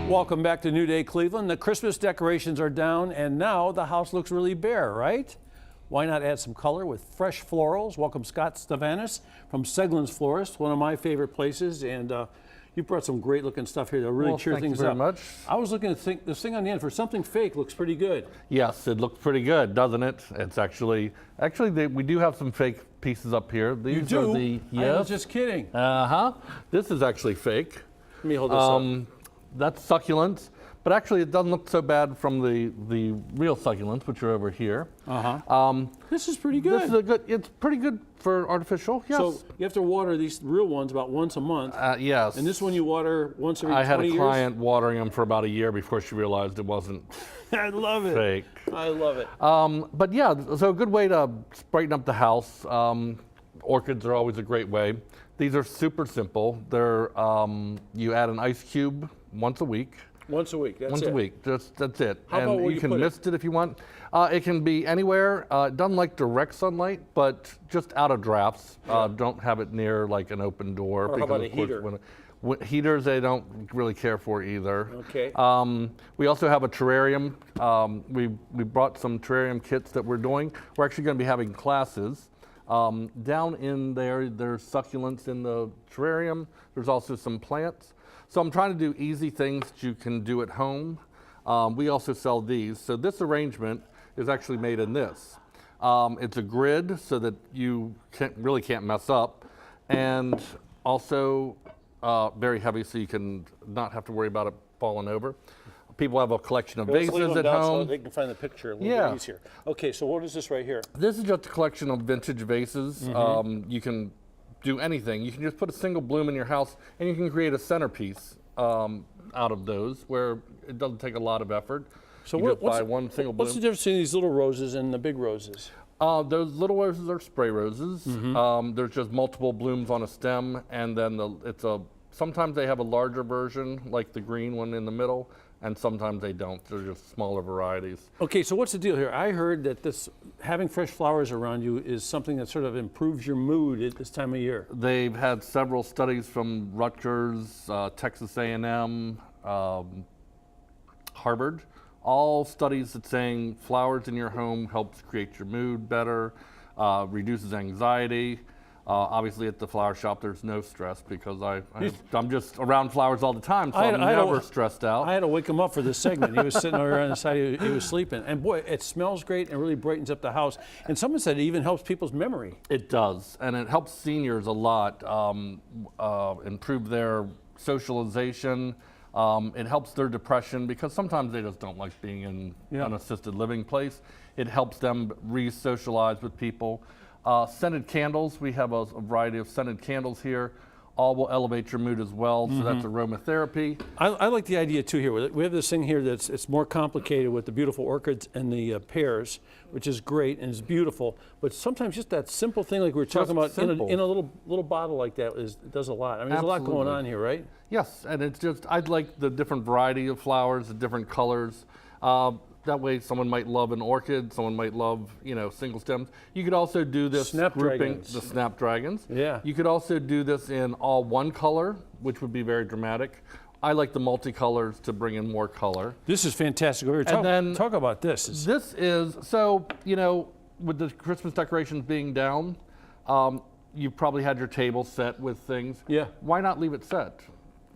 Welcome back to New Day Cleveland. The Christmas decorations are down and now the house looks really bare, right? Why not add some color with fresh florals? Welcome Scott Stavanis from Segelin's Florist, one of my favorite places, and you brought some great looking stuff here to really cheer things up. Thank you very much. I was looking at this thing on the end for something fake. Looks pretty good. Yes, it looks pretty good, doesn't it? It's actually we do have some fake pieces up here. These You do? Are the, yes. I was just kidding. This is actually fake. Let me hold this up. That's succulents, but actually it doesn't look so bad from the real succulents, which are over here. This is pretty good. This is it's pretty good for artificial, yes. So you have to water these real ones about once a month. Yes. And this one you water once every 20 years? I had a client watering them for about a year before she realized it wasn't I love it. fake. I love it. But yeah, so a good way to brighten up the house. Orchids are always a great way. These are super simple. They're you add an ice cube once a week. Once a week, that's Once it. a week, that's it. How about where you can put mist it if you want. It can be anywhere. It doesn't like direct sunlight, but just out of drafts. Don't have it near like an open door. Or how about a heater? Heaters they don't really care for either. Okay. We also have a terrarium. We brought some terrarium kits that we're doing. We're actually going to be having classes. Down in there, there's succulents in the terrarium. There's also some plants. So I'm trying to do easy things that you can do at home. We also sell these. So this arrangement is actually made in this. It's a grid so that you really can't mess up. And also very heavy so you can not have to worry about it falling over. People have a collection of vases at home. So they can find the picture a little bit easier. Okay, so what is this right here? This is just a collection of vintage vases. You can do anything. You can just put a single bloom in your house and you can create a centerpiece out of those where it doesn't take a lot of effort. So you just buy one single bloom. What's the difference between these little roses and the big roses? Those little roses are spray roses. There's just multiple blooms on a stem, and then sometimes they have a larger version, like the green one in the middle, and sometimes they don't. They're just smaller varieties. Okay, so what's the deal here? I heard that having fresh flowers around you is something that sort of improves your mood at this time of year. They've had several studies from Rutgers, Texas A&M, Harvard, all studies that saying flowers in your home helps create your mood better, reduces anxiety. Obviously at the flower shop there's no stress because I'm just around flowers all the time, so I'm never stressed out. I had to wake him up for this segment. He was sitting over on the side, he was sleeping. And boy, it smells great and really brightens up the house. And someone said it even helps people's memory. It does, and it helps seniors a lot, improve their socialization. It helps their depression because sometimes they just don't like being in an assisted living place. It helps them re-socialize with people. Scented candles, we have a variety of scented candles here. All will elevate your mood as well, so that's aromatherapy. I like the idea too here. We have this thing here it's more complicated with the beautiful orchids and the pears, which is great and is beautiful. But sometimes just that simple thing like we were talking about in a little bottle like that does a lot. I mean, there's a lot going on here, right? Yes, and it's just, I like the different variety of flowers, the different colors. That way someone might love an orchid, someone might love, single stems. You could also do this grouping, the snapdragons. Yeah. You could also do this in all one color, which would be very dramatic. I like the multicolors to bring in more color. This is fantastic. Talk about this. This is, so, with the Christmas decorations being down, you've probably had your table set with things. Yeah. Why not leave it set?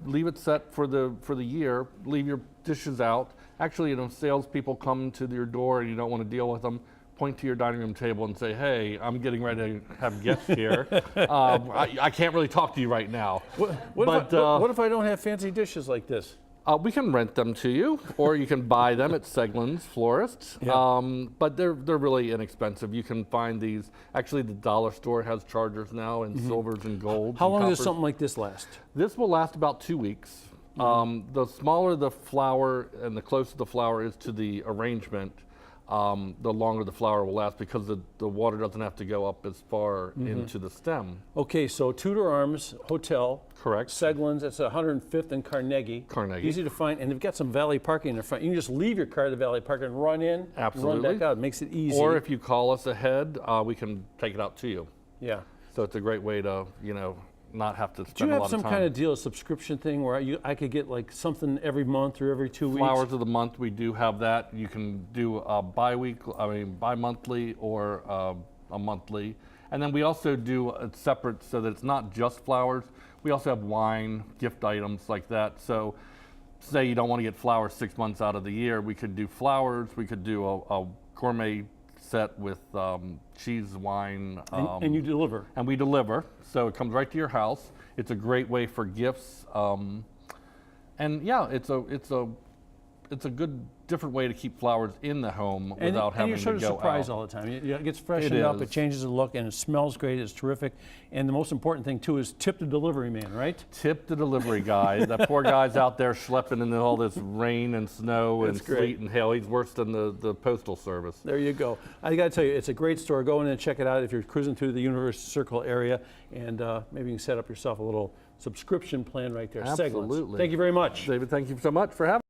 Leave it set for the year, leave your dishes out. Actually, salespeople come to your door and you don't want to deal with them, point to your dining room table and say, hey, I'm getting ready to have guests here. I can't really talk to you right now. What if I don't have fancy dishes like this? We can rent them to you, or you can buy them at Segelin's Florist. Yeah. But they're really inexpensive. You can find these. Actually, the dollar store has chargers now in silvers and golds. How long does something like this last? This will last about 2 weeks. The smaller the flower and the closer the flower is to the arrangement, the longer the flower will last because the water doesn't have to go up as far into the stem. Okay, so Tudor Arms Hotel. Correct. Segelin's, that's 105th and Carnegie. Easy to find, and they've got some valet parking in the front. You can just leave your car at the valet park and run in, absolutely, and run back out. It makes it easy. Or if you call us ahead, we can take it out to you. Yeah. So it's a great way to, not have to Do spend you a have lot some of time. kind of deal, a subscription thing where I could get like something every month or every 2 weeks? Flowers of the month, we do have that. You can do a bi-monthly or a monthly. And then we also do a separate so that it's not just flowers. We also have wine, gift items like that. So say you don't want to get flowers 6 months out of the year, we could do flowers, we could do a gourmet set with cheese, wine. And you deliver. And we deliver, so it comes right to your house. It's a great way for gifts. And yeah, it's a good different way to keep flowers in the home without having you're sort to of go surprised out. all the time. It gets freshened up, it changes the look, and it smells great, it's terrific. And the most important thing too is tip the delivery man, right? Tip the delivery guy. That poor guy's out there schlepping in all this rain and snow and sleet and hail. He's worse than the postal service. There you go. I got to tell you, it's a great store. Go in and check it out if you're cruising through the University Circle area, and maybe you can set up yourself a little subscription plan right there. Absolutely. Segelin. Thank you very much. David, thank you so much for having me.